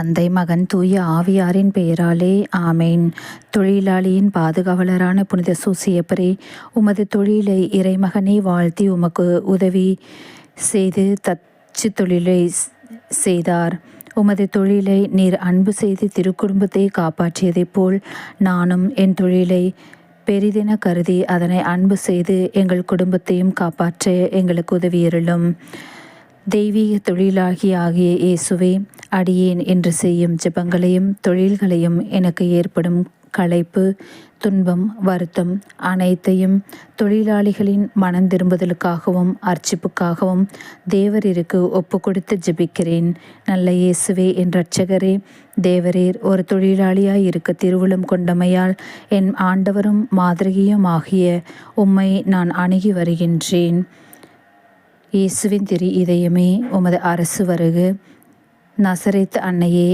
தந்தை, மகன், தூய ஆவியாரின் பெயராலே ஆமேன். தொழிலாளியின் பாதுகாவலரான புனித சூசியப்பரே, உமது தொழிலை இறைமகனை வாழ்த்தி உமக்கு உதவி செய்து தச்சு தொழிலை செய்தார். உமது தொழிலை நீர் அன்பு செய்து திருக்குடும்பத்தை காப்பாற்றியதைப் போல் நானும் என் தொழிலை பெரிதென கருதி அதனை அன்பு செய்து எங்கள் குடும்பத்தையும் காப்பாற்ற எங்களுக்கு உதவியருளும். தெய்வீக தொழிலாகிய இயேசுவே, அடியேன் என்று செய்யும் ஜெபங்களையும் தொழில்களையும் எனக்கு ஏற்படும் களைப்பு, துன்பம், வருத்தம் அனைத்தையும் தொழிலாளிகளின் மனம் திரும்புதலுக்காகவும் அர்ச்சிப்புக்காகவும் தேவரீருக்கு ஒப்பு கொடுத்து ஜெபிக்கிறேன். நல்ல இயேசுவே, என் இரட்சகரே, தேவரீர் ஒரு தொழிலாளியாய் இருக்க திருவுளம் கொண்டமையால் என் ஆண்டவரும் மாதிரியுமாகிய உம்மை நான் அணுகி வருகின்றேன். இயேசுவின் திரு இதயமே, உமது அரசு வருக. நசரேத் அன்னையே,